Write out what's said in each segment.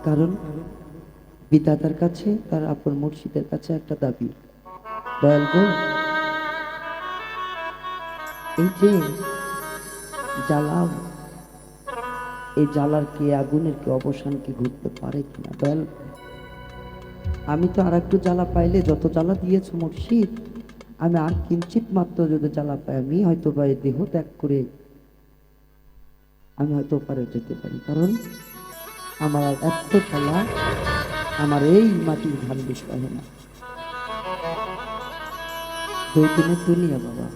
কারণ বিধাতার কাছে তার আপন মুর্শিদের কাছে একটা দাবি, দয়াল গো, এই যে জ্বালাও, এই জ্বালার কি আগুনের কি অবসান কি ঘটতে পারে কিনা দয়াল। আমি তো আর একটু জ্বালা পাইলে, যত জ্বালা দিয়েছ মুর্শিদ, আমি আর কিঞ্চিত মাত্র যদি জ্বালা পাই, আমি হয়তো বা এই দেহ ত্যাগ করে আমি হয়তো পারে যেতে পারি। কারণ আমার আর এত জ্বালা আমার এই মাটির ধান বিষয় না। দুই দিনের দুনিয়া বাবা,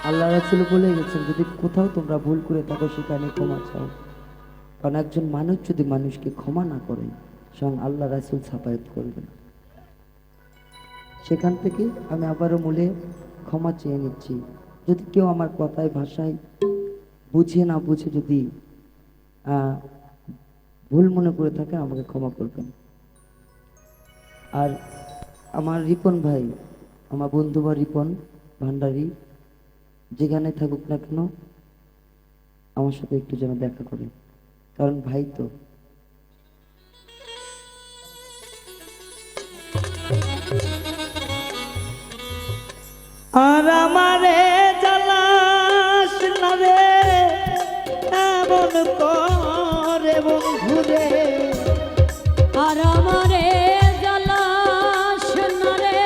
আল্লাহ রাসূল বলে গেছেন, যদি কোথাও তোমরা ভুল করে থাকো সেখানে ক্ষমা চাও। কারণ একজন মানুষ যদি মানুষকে ক্ষমা না করে, স্বয়ং আল্লাহ রাসূল ছাপায়াত করবে না। সেখান থেকে আমি আবারও মূলে ক্ষমা চেয়ে নিচ্ছি। যদি কেউ আমার কথায় ভাষায় বুঝে না বুঝে যদি ভুল মনে করে থাকে, আমাকে ক্ষমা করবেন। আর আমার রিপন ভাই, আমার বন্ধু বা রিপন ভান্ডারী, যেখানে থাকুক না কেন আমার সাথে একটু যেন দেখা করে, কারণ ভাই তো। আর আমারে জ্বালাস না রে এমন করে বন্ধুরে, আর আমারে জ্বালাস না রে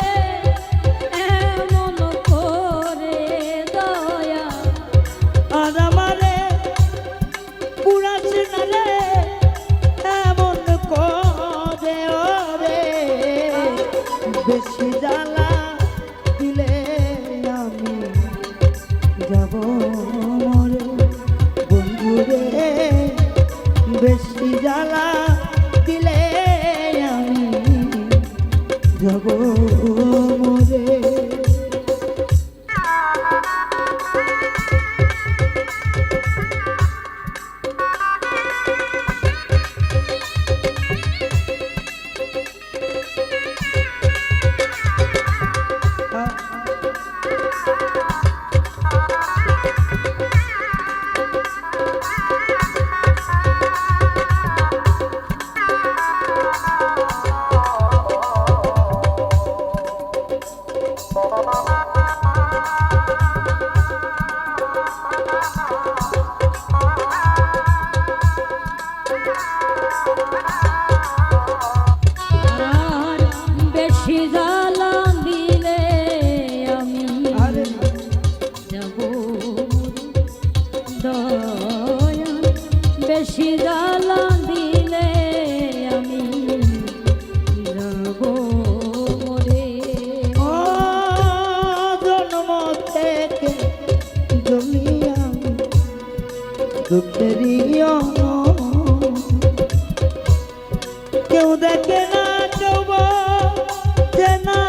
এমন করে দয়া, আর আমারে পুরাস না রে এমন করে ওরে, বেশি জ্বালা দিলে আমি যাব মরে বন্ধুরে, বেশি জ্বালা দিলে আমি যাব মরে। আর বেশি জ্বালা দিলে আমি যাব দয়া, বেশি জ্বালা দিলে আমি যাব মরে। ও জন্ম থেকে জমিয়া দুঃখেরই কেউ দেখে না, কেউ বোঝে না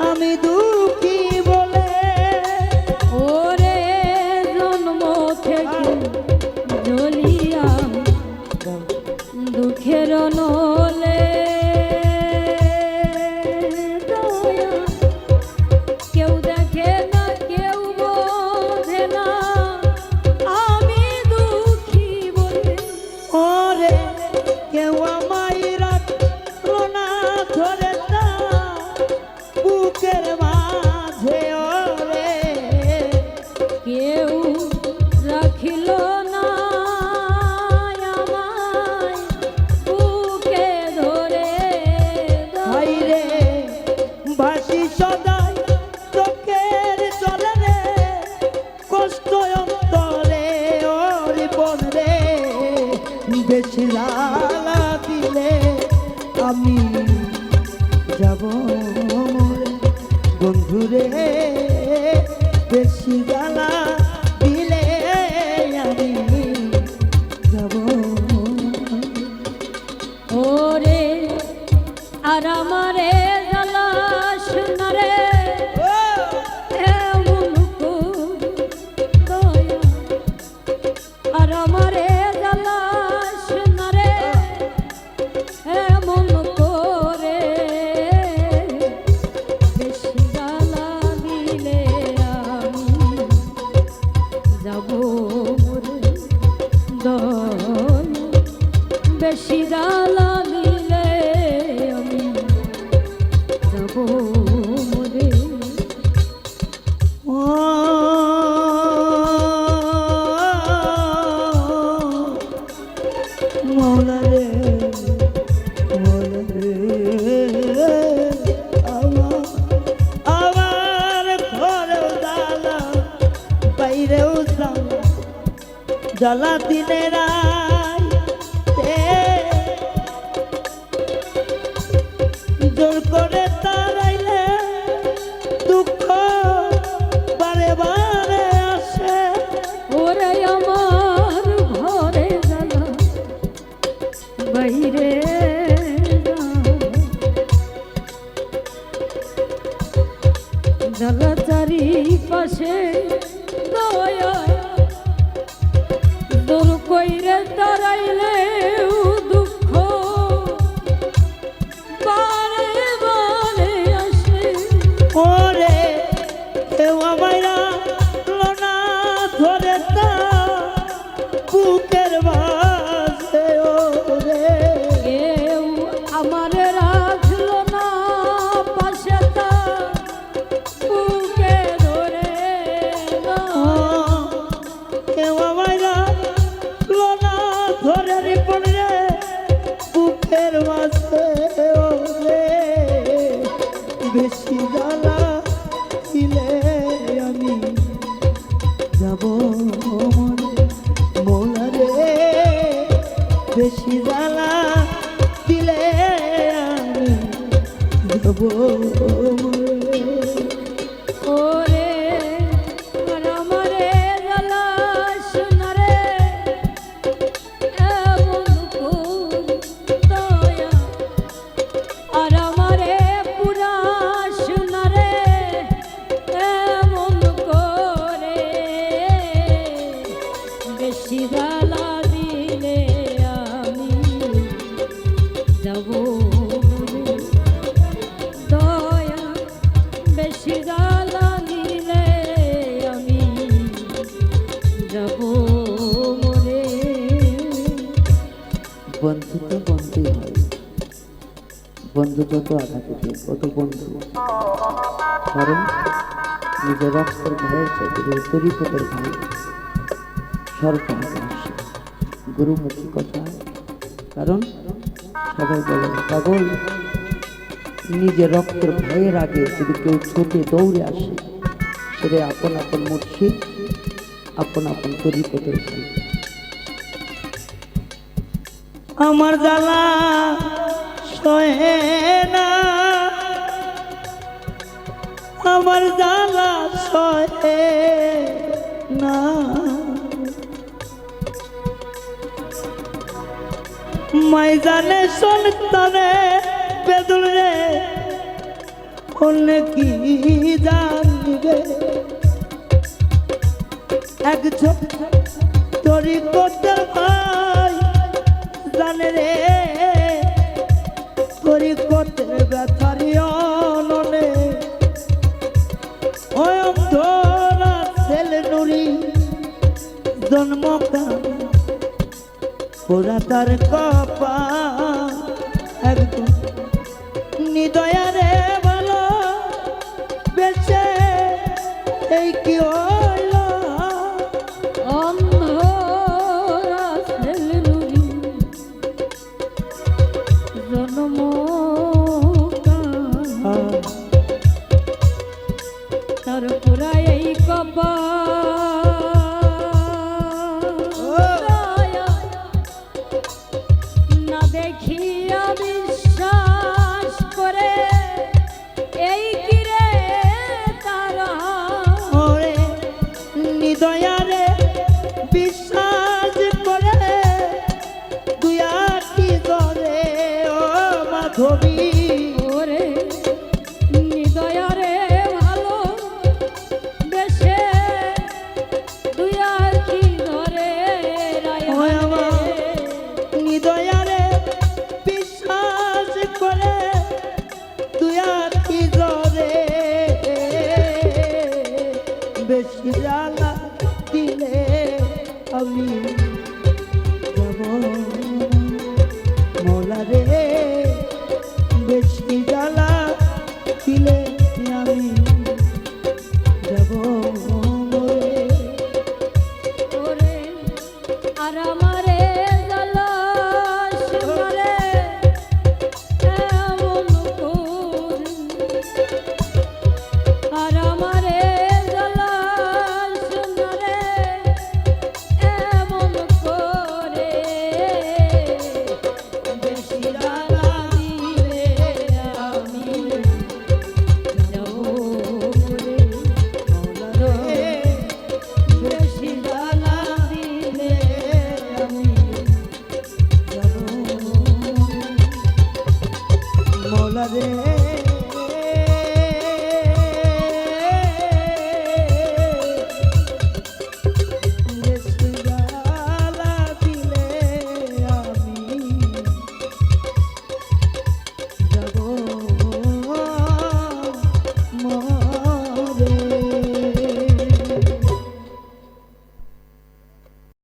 আমি দুঃখী বলে। ওরে জন্ম থেকে জ্বলিয়া দুঃখের নলে দয়া, কেউ দেখে না কেউ বোঝে না আমি দুঃখী বলে। ওরে কেউ আমায় রাখলো না ধরে না বুকের মাঝে, ওরে কেউ রাখিল না আমায় বুকে ধরে ভাই রে ভাসি সদাই চোখের চলে রে, কষ্ট অন্তরে ওরে বোন রে, বেশি জ্বালা দিলে আমি যাব মরে বন্ধুরে, বেশি জ্বালা দিলে আমি যাব। ওরে আর আমারে জ্বালাস না রে এমন করে দয়া, আর আমারে জ্বালাস না রে এমন করে, বেশি জ্বালা দিলে আমি যাব মরে দয়া, বেশি জ্বালা দিলে আমি যাব মরে। ও মৌলা রে মৌলা রে আমার ঘরেও জ্বালা বাইরেও জ্বালা জ্বালা দিনে রাতে জোর করে তারাইলে দুঃখ বারে বারে আসে। ওরে আমার ঘরে জ্বালা বাইরে জ্বালা চারিপাশে দয়া দূর কইরে তারাইলে দুঃখ বারে বারে আসে। ওরে কেউ আমায় রাখলো না ধরে তা বুকের মাঝে। ওরে কেউ আমার রাখলো না পাশে তা বুকে ধরে না। কেউ আমায় রাখলো না ধরে রে পড়ে বুকের মাঝে। ওরে বেশি জ্বালা দিলে আমি যাব মরে। মৌলা রে বেশি জ্বালা দিলে আমি যাব মরে। ওরে আর আমারে জ্বালা শোনারে এমন কোন দয়া আর আমারে পুরা শোনারে এমন করে বেশি জ্বালা দিলে আমি যাব মরে। দয়া বেশি জ্বালা দিলে আমি যাব মরে। বন্ধু তো বন্ধুই হয়, বন্ধু যত আঘাতে দেয় কত বন্ধু, কারণ নিজের রক্তের ভাইয়ের চাইতে তরিকতের ভাই সরকার আসে গুরুমুখী কথা। কারণ সবাই বলে পাগল, নিজের রক্তের ভাইয়ের আগে যদি কেউ ছুটে দৌড়ে আসে সেটা আপন আপন মুর্শিদ, আপন আপন তরিকতের ভাই। আমার জ্বালা সহে না, আমার জ্বালা সহে না, মাই জানে সন্তানে বেদুল রে অন্য কি জানবে। একজন তরিকতের ভাই জানে রে তরিকতের ব্যথারি অননে অন্ধরা ছেলে নুরি জন্মকাল ওরা তার কপাল। একদম নিদয়ারে ভালো বেঁচে এই কি হইল। অন্ধরা ছেলে নুরি জন্মকাল তার পুরা এই কপাল। না দেখিয়া বিশ্বাস করে আমারে জ্বালাস মারে এমন করে, আর আমারে জ্বালাস মারে এমন করে, বেশি জ্বালা দিলে আমি যাব মরে। মৌলা রে, বেশি জ্বালা দিলে আমি যাব মরে। মৌলা রে